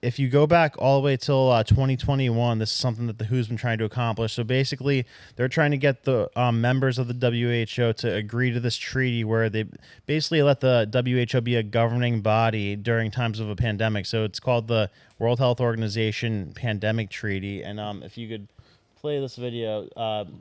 if you go back all the way till 2021, this is something that the WHO's been trying to accomplish. So basically, they're trying to get the members of the WHO to agree to this treaty where they basically let the WHO be a governing body during times of a pandemic. So it's called the World Health Organization Pandemic Treaty. And if you could play this video,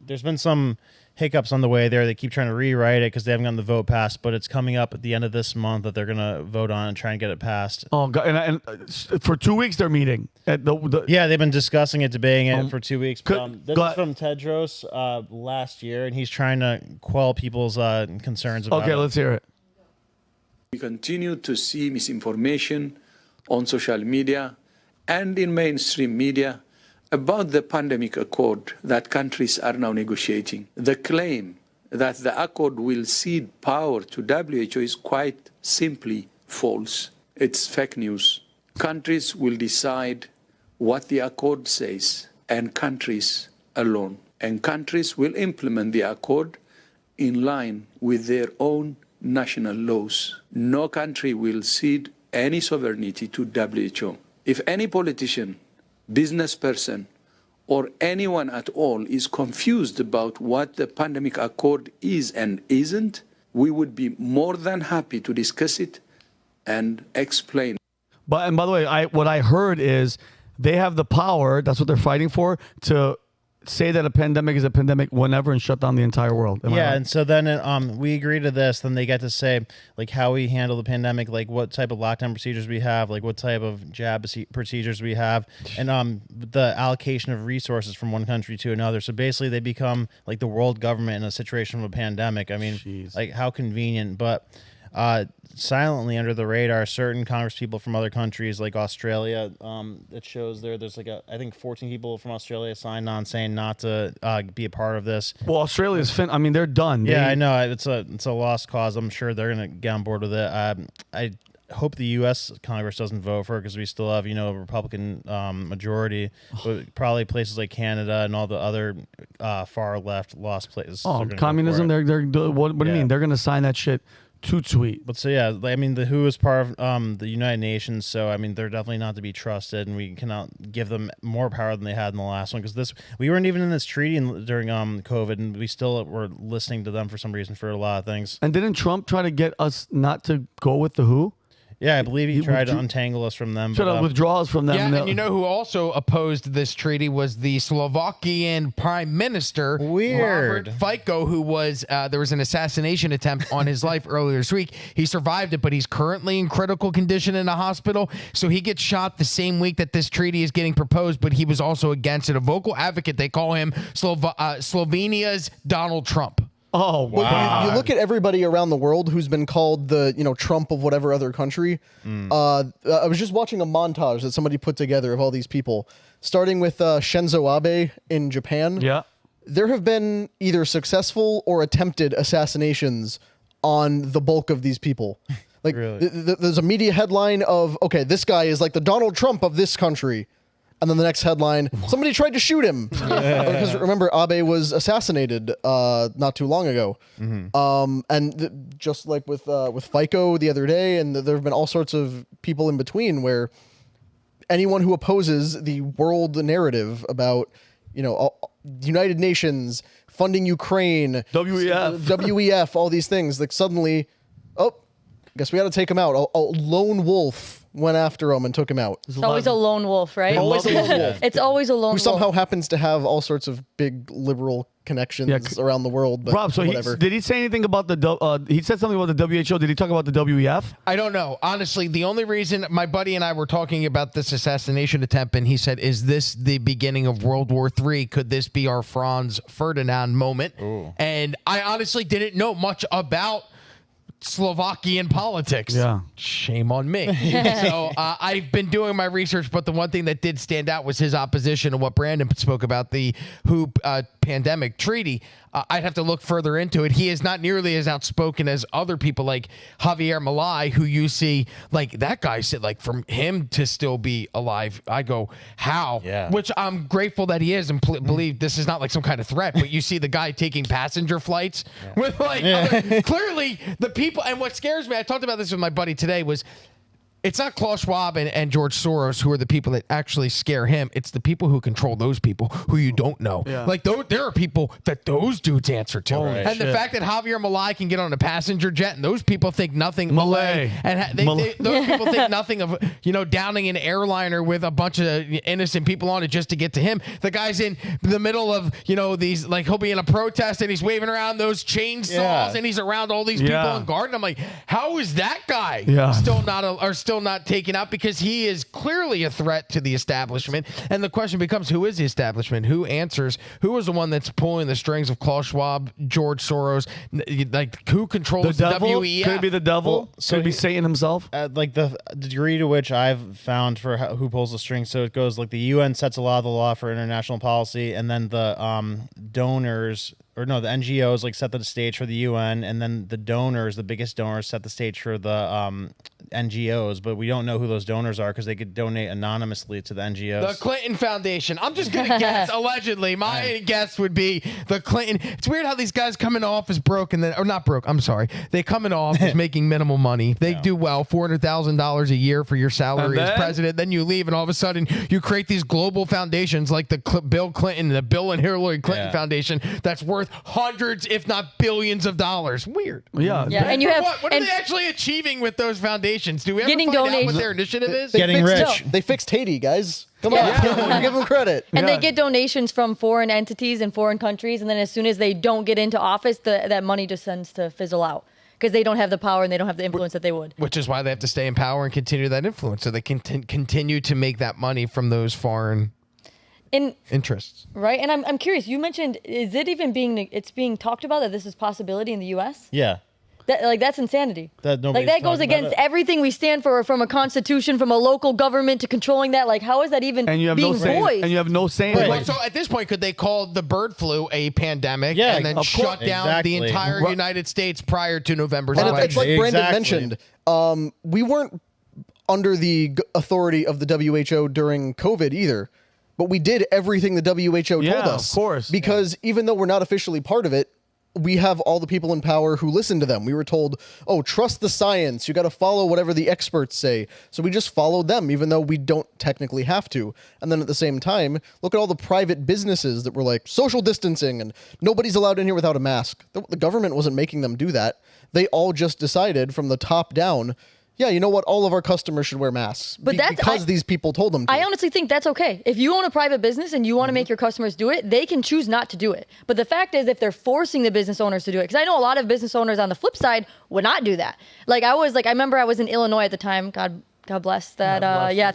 there's been some hiccups on the way there. They keep trying to rewrite it because they haven't gotten the vote passed, but it's coming up at the end of this month that they're going to vote on and try and get it passed. Oh, God. And for 2 weeks they're meeting. Yeah, they've been discussing it, debating it for 2 weeks. This is from Tedros last year, and he's trying to quell people's concerns about it. Okay, let's hear it. We continue to see misinformation on social media and in mainstream media about the pandemic accord that countries are now negotiating. The claim that the accord will cede power to WHO is quite simply false. It's fake news. Countries will decide what the accord says, and countries alone. And countries will implement the accord in line with their own national laws. No country will cede any sovereignty to WHO. If any politician, business person, or anyone at all is confused about what the pandemic accord is and isn't, we would be more than happy to discuss it and explain. And by the way, what I heard is they have the power, that's what they're fighting for, to say that a pandemic is a pandemic whenever and shut down the entire world. Am I right? And so then we agree to this, then they get to say like how we handle the pandemic, like what type of lockdown procedures we have, like what type of jab procedures we have, and the allocation of resources from one country to another. So basically they become like the world government in a situation of a pandemic. I mean, like how convenient. But silently under the radar, certain Congress people from other countries like Australia, it shows there's like I think 14 people from Australia signed on saying not to be a part of this. Well, Australia's I mean, they're done. Yeah, I know it's a lost cause. I'm sure they're gonna get on board with it. I hope the U.S. Congress doesn't vote for it because we still have a Republican majority, but probably places like Canada and all the other far left lost places. Oh, communism! What do you mean? They're gonna sign that shit. Too sweet. But so yeah, I mean the WHO is part of the United Nations, so I mean they're definitely not to be trusted, and we cannot give them more power than they had in the last one because we weren't even in this treaty during COVID, and we still were listening to them for some reason for a lot of things. And didn't Trump try to get us not to go with the WHO? Yeah, I believe he tried to untangle us from them. Try to withdraw us from them. Yeah, and you know who also opposed this treaty was the Slovakian Prime Minister, Robert Fico, who was, there was an assassination attempt on his life earlier this week. He survived it, but he's currently in critical condition in a hospital. So he gets shot the same week that this treaty is getting proposed, but he was also against it. A vocal advocate, they call him Slovenia's Donald Trump. Oh, wow. You look at everybody around the world who's been called the, Trump of whatever other country. I was just watching a montage that somebody put together of all these people, starting with Shinzo Abe in Japan. Yeah. There have been either successful or attempted assassinations on the bulk of these people. Like, really? There's a media headline of, okay, this guy is like the Donald Trump of this country. And then the next headline, somebody tried to shoot him. Because remember, Abe was assassinated not too long ago. And just like with FICO the other day, and there have been all sorts of people in between where anyone who opposes the world narrative about, United Nations, funding Ukraine, WEF, all these things, like suddenly, I guess we got to take him out. A lone wolf went after him and took him out. It's always a lone wolf, right? Always a lone wolf. It's always a lone wolf. Who somehow happens to have all sorts of big liberal connections around the world. But Rob, so did he say anything about he said something about the WHO? Did he talk about the WEF? I don't know. Honestly, the only reason my buddy and I were talking about this assassination attempt, and he said, is this the beginning of World War III? Could this be our Franz Ferdinand moment? Ooh. And I honestly didn't know much about Slovakian politics. Yeah. Shame on me. So I've been doing my research, but the one thing that did stand out was his opposition to what Brandon spoke about, the WHO pandemic treaty. I'd have to look further into it. He is not nearly as outspoken as other people like Javier Milei, who you see, like that guy said, like from him to still be alive, I go, how? Yeah. Which I'm grateful that he is and believe this is not like some kind of threat, but you see the guy taking passenger flights with like, clearly the people, and what scares me, I talked about this with my buddy today, was it's not Klaus Schwab and George Soros who are the people that actually scare him. It's the people who control those people who you don't know. Yeah. Like there are people that those dudes answer to. Holy and the shit. fact that Javier Milei can get on a passenger jet and those people think nothing Milei. and Milei. those people think nothing of downing an airliner with a bunch of innocent people on it just to get to him. The guy's in the middle of these, like, he'll be in a protest and he's waving around those chainsaws and he's around all these people in guard. And I'm like, how is that guy still not taken out? Because he is clearly a threat to the establishment. And the question becomes, who is the establishment? Who answers? Who is the one that's pulling the strings of Klaus Schwab, George Soros? Like, who controls The devil? WEF? Could it be the devil? Well, so Could it be he- Satan himself? Like the degree to which I've found for who pulls the strings, so it goes like the UN sets a lot of the law for international policy, and then the donors, or no, the NGOs like set the stage for the UN, and then the donors, the biggest donors, set the stage for the NGOs. But we don't know who those donors are because they could donate anonymously to the NGOs. The Clinton Foundation. I'm just gonna guess. Allegedly, my guess would be the Clinton. It's weird how these guys come into office broke and then, or not broke. I'm sorry. They come into office making minimal money. They do well, $400,000 a year for your salary And as then- president. Then you leave, and all of a sudden you create these global foundations like the Bill Clinton, the Bill and Hillary Clinton Foundation, that's worth hundreds, if not billions, of dollars. Weird. Yeah. Yeah, and you have What are and they actually achieving with those foundations? Do we ever Getting find out what donations. their initiative is? Getting rich. They fixed Haiti, guys. Come on, give them credit. and Yeah. they get donations from foreign entities and foreign countries, and then as soon as they don't get into office, that money just tends to fizzle out because they don't have the power and they don't have the influence that they would. Which is why they have to stay in power and continue that influence, so they can continue to make that money from those foreign And interests. right, and I'm curious. You mentioned, is it even being talked about that this is possibility in the U.S.? Yeah. That's insanity. That nobody's that goes talking about against it. everything we stand for, from a constitution, from a local government to controlling that. Like, how is that even And you have being no saying. voiced? And you have no saying. Right. Like, So at this point, could they call the bird flu a pandemic Yeah, and then of shut course. down Exactly. the entire Right. United States prior to November's And election? it's like Brandon Exactly. mentioned, we weren't under the authority of the WHO during COVID either, but we did everything the WHO Yeah, told us. of course. Because even though we're not officially part of it, we have all the people in power who listen to them. We were told, oh, trust the science. You got to follow whatever the experts say. So we just followed them, even though we don't technically have to. And then at the same time, look at all the private businesses that were like social distancing and nobody's allowed in here without a mask. The government wasn't making them do that. They all just decided from the top down, yeah, you know what? All of our customers should wear masks. But because these people told them to. I honestly think that's okay. If you own a private business and you want to make your customers do it, they can choose not to do it. But the fact is, if they're forcing the business owners to do it, because I know a lot of business owners on the flip side would not do that. Like I remember I was in Illinois at the time. God bless that.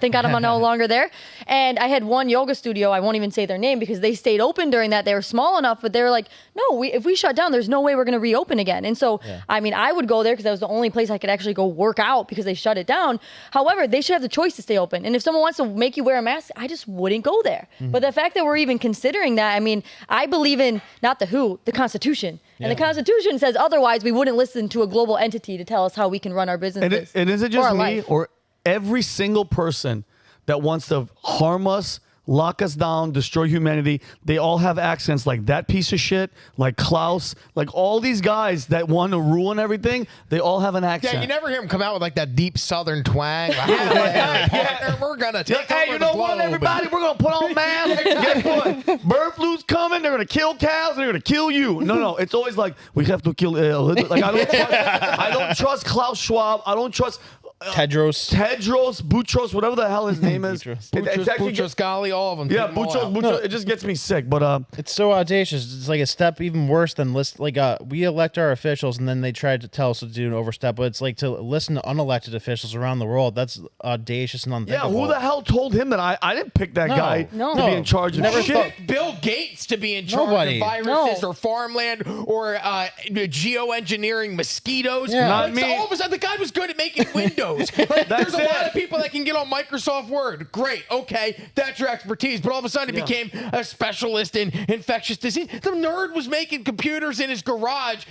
Thank God I'm no longer there. And I had one yoga studio. I won't even say their name because they stayed open during that. They were small enough, but they were like, no, if we shut down, there's no way we're going to reopen again. And so, I mean, I would go there because that was the only place I could actually go work out because they shut it down. However, they should have the choice to stay open. And if someone wants to make you wear a mask, I just wouldn't go there. But the fact that we're even considering that, I mean, I believe in not the WHO, the Constitution. And the Constitution says otherwise we wouldn't listen to a global entity to tell us how we can run our businesses. and is it or just our me life. or every single person that wants to harm us, lock us down, destroy humanity, they all have accents like that piece of shit, like Klaus, like all these guys that want to ruin everything, they all have an accent. Yeah, you never hear him come out with like that deep Southern twang. Like, we're gonna take Hey, over you the know what, globe. everybody? We're going to put on masks. Guess what? Bird flu's coming. They're going to kill cows. They're going to kill you. No. It's always like, we have to kill a little bit. Like, I don't trust Klaus Schwab. I don't trust Tedros. Boutros, whatever the hell his name is. Boutros. It's actually Boutros Ghali, all of them. yeah, take them all out. Boutros. It just gets me sick. But It's so audacious. It's like a step even worse than we elect our officials and then they tried to tell us to do an overstep, but it's like to listen to unelected officials around the world. That's audacious and yeah, unthinkable. who the hell told him that I didn't pick that guy to be in charge of Never shit? thought- Bill Gates to be in charge Nobody. of viruses No. or farmland or geoengineering mosquitoes. Yeah. Not Like, me. so all of a sudden, the guy was good at making windows. Like, there's a lot of people that can get on Microsoft Word. Great, okay, that's your expertise. But all of a sudden, he became a specialist in infectious disease. The nerd was making computers in his garage.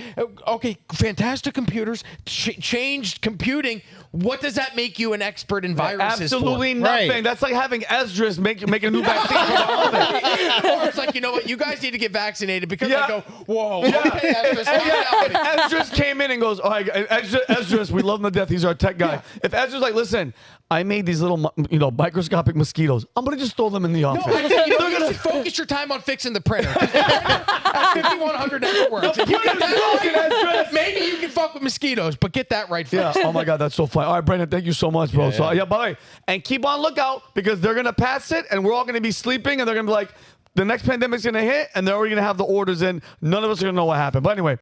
Okay, fantastic computers. Changed computing. What does that make you an expert in viruses for? Absolutely nothing. Right. That's like having Esdras make a new vaccine for the COVID. Or it's like, you know what, you guys need to get vaccinated because Yeah. I go, whoa, okay, Esdras, calm down, buddy. Esdras came in and goes, all right, Esdras, we love him to death. He's our tech guy. If Ezra's like, listen, I made these little, microscopic mosquitoes. I'm gonna just throw them in the office. I think you should focus your time on fixing the printer. At 5100 never works. If you get that right, maybe you can fuck with mosquitoes, but get that right Yeah. first. Oh my God, that's so funny. All right, Brandon, thank you so much, bro. So by the way, and keep on lookout because they're gonna pass it, and we're all gonna be sleeping, and they're gonna be like, the next pandemic's gonna hit, and they're already gonna have the orders in. None of us are gonna know what happened. But anyway.